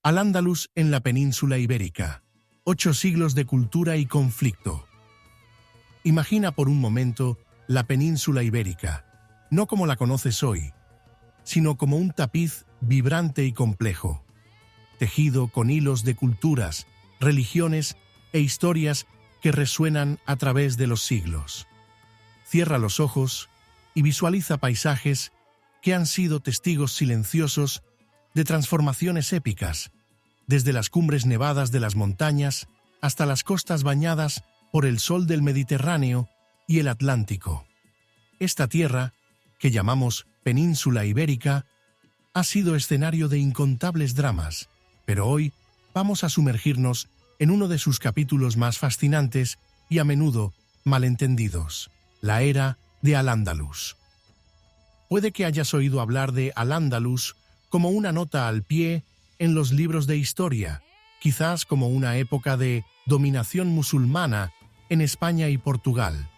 Al-Ándalus en la península ibérica. 8 siglos de cultura y conflicto. Imagina por un momento la península ibérica, no como la conoces hoy, sino como un tapiz vibrante y complejo, tejido con hilos de culturas, religiones e historias que resuenan a través de los siglos. Cierra los ojos y visualiza paisajes que han sido testigos silenciosos de transformaciones épicas, desde las cumbres nevadas de las montañas hasta las costas bañadas por el sol del Mediterráneo y el Atlántico. Esta tierra, que llamamos Península Ibérica, ha sido escenario de incontables dramas, pero hoy vamos a sumergirnos en uno de sus capítulos más fascinantes y a menudo malentendidos, la era de Al-Ándalus. Puede que hayas oído hablar de Al-Ándalus como una nota al pie en los libros de historia, quizás como una época de dominación musulmana en España y Portugal.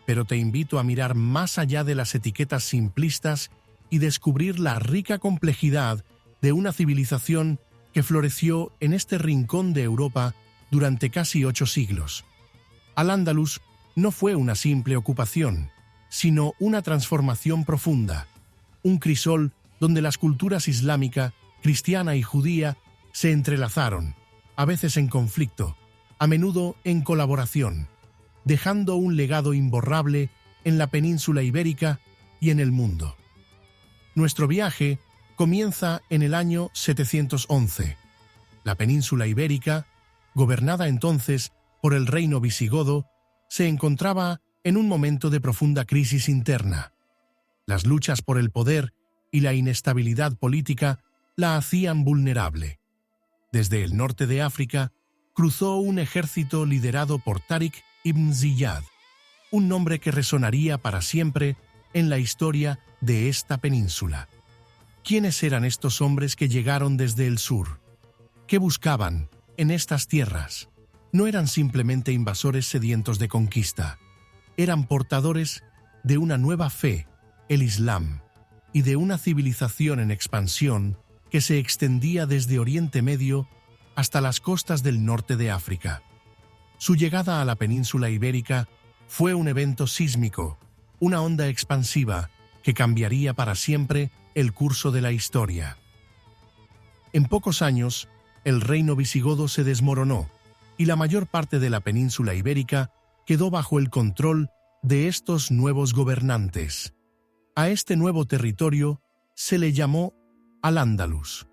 Pero te invito a mirar más allá de las etiquetas simplistas y descubrir la rica complejidad de una civilización que floreció en este rincón de Europa durante casi 8 siglos. Al-Ándalus no fue una simple ocupación, sino una transformación profunda, un crisol donde las culturas islámica, cristiana y judía se entrelazaron, a veces en conflicto, a menudo en colaboración, dejando un legado imborrable en la península ibérica y en el mundo. Nuestro viaje comienza en el año 711. La península ibérica, gobernada entonces por el reino visigodo, se encontraba en un momento de profunda crisis interna. Las luchas por el poder y la inestabilidad política la hacían vulnerable. Desde el norte de África cruzó un ejército liderado por Tariq ibn Ziyad, un nombre que resonaría para siempre en la historia de esta península. ¿Quiénes eran estos hombres que llegaron desde el sur? ¿Qué buscaban en estas tierras? No eran simplemente invasores sedientos de conquista. Eran portadores de una nueva fe, el Islam, y de una civilización en expansión que se extendía desde Oriente Medio hasta las costas del norte de África. Su llegada a la península ibérica fue un evento sísmico, una onda expansiva que cambiaría para siempre el curso de la historia. En pocos años, el reino visigodo se desmoronó y la mayor parte de la península ibérica quedó bajo el control de estos nuevos gobernantes. A este nuevo territorio se le llamó Al-Ándalus.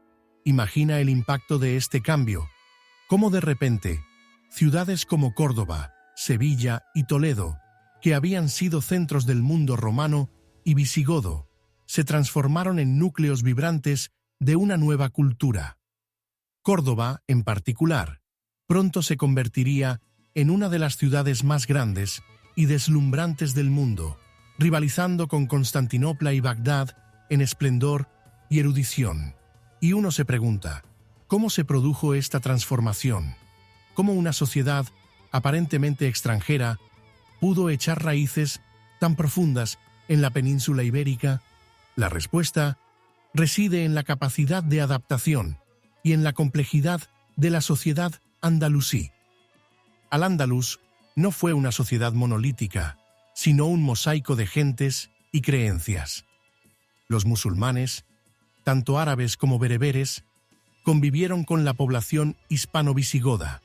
Imagina el impacto de este cambio, cómo de repente, ciudades como Córdoba, Sevilla y Toledo, que habían sido centros del mundo romano y visigodo, se transformaron en núcleos vibrantes de una nueva cultura. Córdoba, en particular, pronto se convertiría en una de las ciudades más grandes y deslumbrantes del mundo, rivalizando con Constantinopla y Bagdad en esplendor y erudición. Y uno se pregunta, ¿cómo se produjo esta transformación? ¿Cómo una sociedad aparentemente extranjera pudo echar raíces tan profundas en la península ibérica? La respuesta reside en la capacidad de adaptación y en la complejidad de la sociedad andalusí. Al-Ándalus no fue una sociedad monolítica, sino un mosaico de gentes y creencias. Los musulmanes, tanto árabes como bereberes, convivieron con la población hispano-visigoda,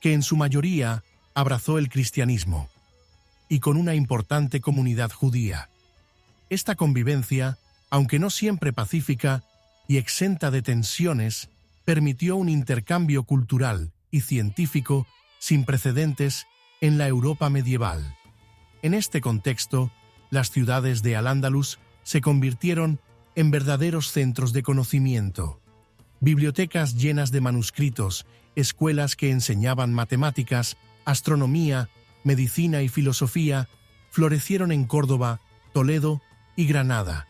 que en su mayoría abrazó el cristianismo, y con una importante comunidad judía. Esta convivencia, aunque no siempre pacífica y exenta de tensiones, permitió un intercambio cultural y científico sin precedentes en la Europa medieval. En este contexto, las ciudades de Al-Ándalus se convirtieron en verdaderos centros de conocimiento. Bibliotecas llenas de manuscritos, escuelas que enseñaban matemáticas, astronomía, medicina y filosofía, florecieron en Córdoba, Toledo y Granada.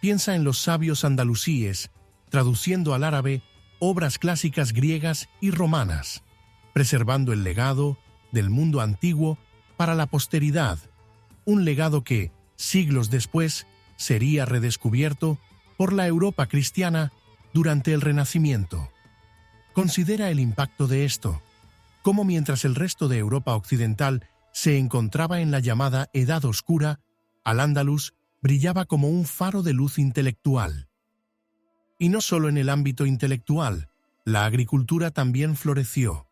Piensa en los sabios andalusíes, traduciendo al árabe obras clásicas griegas y romanas, preservando el legado del mundo antiguo para la posteridad, un legado que, siglos después, sería redescubierto por la Europa cristiana durante el Renacimiento. Considera el impacto de esto, cómo mientras el resto de Europa occidental se encontraba en la llamada Edad Oscura, Al-Ándalus brillaba como un faro de luz intelectual. Y no solo en el ámbito intelectual, la agricultura también floreció.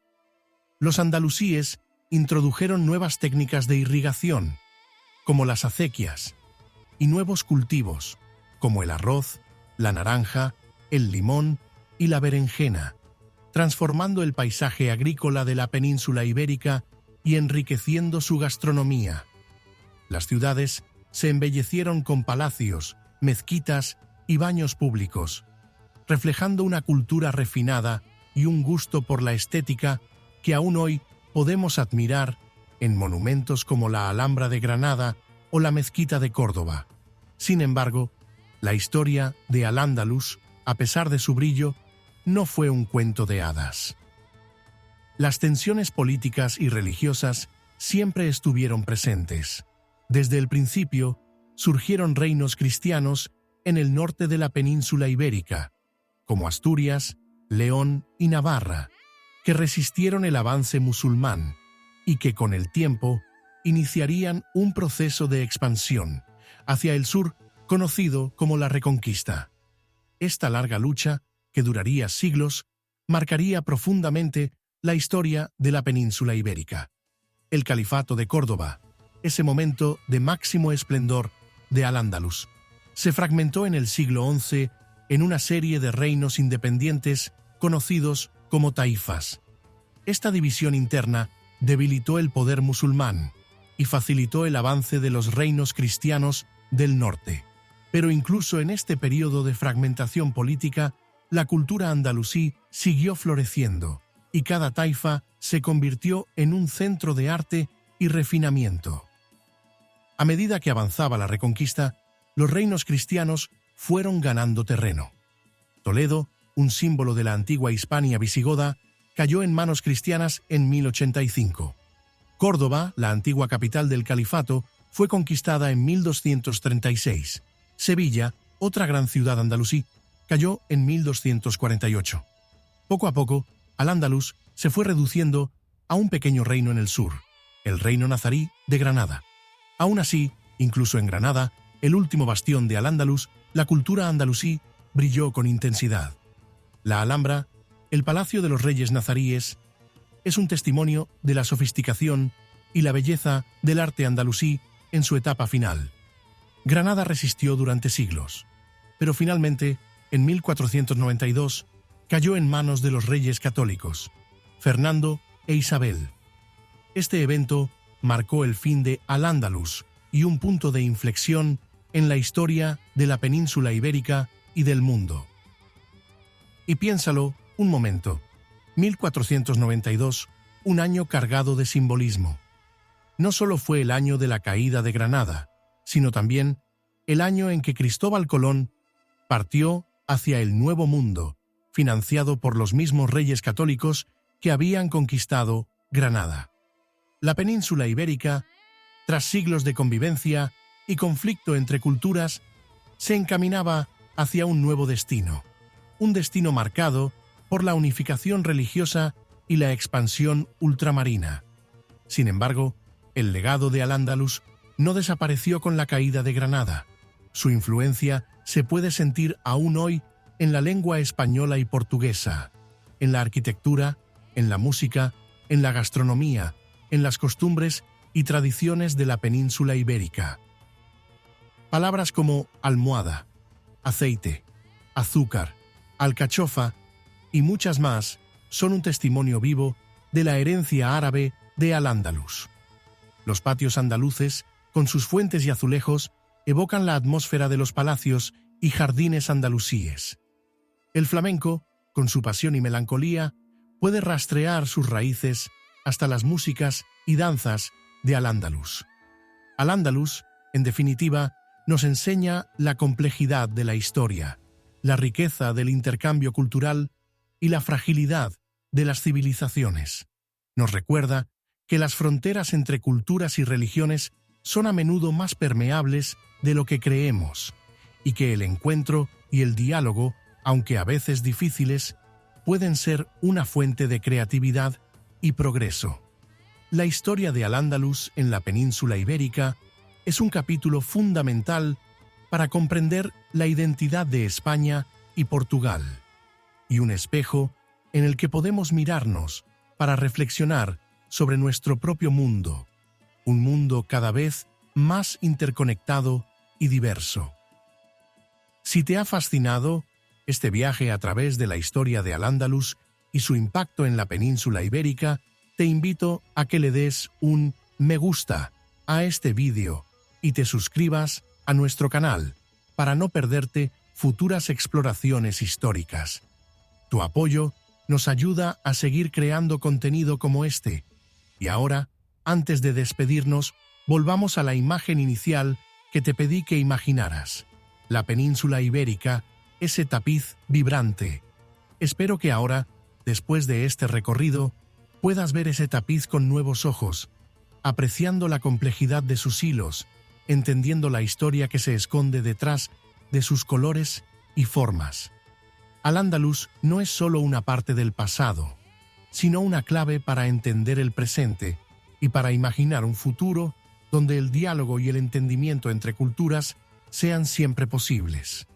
Los andalusíes introdujeron nuevas técnicas de irrigación, como las acequias, y nuevos cultivos, como el arroz, la naranja, el limón y la berenjena, transformando el paisaje agrícola de la península ibérica y enriqueciendo su gastronomía. Las ciudades se embellecieron con palacios, mezquitas y baños públicos, reflejando una cultura refinada y un gusto por la estética que aún hoy podemos admirar en monumentos como la Alhambra de Granada o la Mezquita de Córdoba. Sin embargo, la historia de Al-Ándalus, a pesar de su brillo, no fue un cuento de hadas. Las tensiones políticas y religiosas siempre estuvieron presentes. Desde el principio, surgieron reinos cristianos en el norte de la península ibérica, como Asturias, León y Navarra, que resistieron el avance musulmán y que con el tiempo iniciarían un proceso de expansión hacia el sur conocido como la Reconquista. Esta larga lucha, que duraría siglos, marcaría profundamente la historia de la península ibérica. El Califato de Córdoba, ese momento de máximo esplendor de Al-Ándalus, se fragmentó en el siglo XI en una serie de reinos independientes conocidos como taifas. Esta división interna debilitó el poder musulmán y facilitó el avance de los reinos cristianos del norte. Pero incluso en este periodo de fragmentación política, la cultura andalusí siguió floreciendo, y cada taifa se convirtió en un centro de arte y refinamiento. A medida que avanzaba la Reconquista, los reinos cristianos fueron ganando terreno. Toledo, un símbolo de la antigua Hispania visigoda, cayó en manos cristianas en 1085. Córdoba, la antigua capital del califato, fue conquistada en 1236. Sevilla, otra gran ciudad andalusí, cayó en 1248. Poco a poco, Al-Ándalus se fue reduciendo a un pequeño reino en el sur, el reino nazarí de Granada. Aún así, incluso en Granada, el último bastión de Al-Ándalus, la cultura andalusí brilló con intensidad. La Alhambra, el Palacio de los Reyes Nazaríes, es un testimonio de la sofisticación y la belleza del arte andalusí en su etapa final. Granada resistió durante siglos, pero finalmente, en 1492, cayó en manos de los reyes católicos, Fernando e Isabel. Este evento marcó el fin de Al-Ándalus y un punto de inflexión en la historia de la península ibérica y del mundo. Y piénsalo un momento, 1492, un año cargado de simbolismo. No solo fue el año de la caída de Granada, sino también el año en que Cristóbal Colón partió hacia el Nuevo Mundo, financiado por los mismos reyes católicos que habían conquistado Granada. La península ibérica, tras siglos de convivencia y conflicto entre culturas, se encaminaba hacia un nuevo destino, un destino marcado por la unificación religiosa y la expansión ultramarina. Sin embargo, el legado de Al-Ándalus no desapareció con la caída de Granada. Su influencia se puede sentir aún hoy en la lengua española y portuguesa, en la arquitectura, en la música, en la gastronomía, en las costumbres y tradiciones de la península ibérica. Palabras como almohada, aceite, azúcar, alcachofa y muchas más son un testimonio vivo de la herencia árabe de Al-Ándalus. Los patios andaluces, con sus fuentes y azulejos, evocan la atmósfera de los palacios y jardines andalusíes. El flamenco, con su pasión y melancolía, puede rastrear sus raíces hasta las músicas y danzas de Al-Ándalus. Al-Ándalus, en definitiva, nos enseña la complejidad de la historia, la riqueza del intercambio cultural y la fragilidad de las civilizaciones. Nos recuerda que las fronteras entre culturas y religiones son a menudo más permeables de lo que creemos, y que el encuentro y el diálogo, aunque a veces difíciles, pueden ser una fuente de creatividad y progreso. La historia de Al-Ándalus en la península ibérica es un capítulo fundamental para comprender la identidad de España y Portugal, y un espejo en el que podemos mirarnos para reflexionar sobre nuestro propio mundo, un mundo cada vez más interconectado y diverso. Si te ha fascinado este viaje a través de la historia de Al-Ándalus y su impacto en la península ibérica, te invito a que le des un me gusta a este vídeo y te suscribas a nuestro canal para no perderte futuras exploraciones históricas. Tu apoyo nos ayuda a seguir creando contenido como este. Y ahora, antes de despedirnos, volvamos a la imagen inicial que te pedí que imaginaras. La península ibérica, ese tapiz vibrante. Espero que ahora, después de este recorrido, puedas ver ese tapiz con nuevos ojos, apreciando la complejidad de sus hilos, entendiendo la historia que se esconde detrás de sus colores y formas. Al-Ándalus no es solo una parte del pasado, sino una clave para entender el presente y para imaginar un futuro donde el diálogo y el entendimiento entre culturas sean siempre posibles.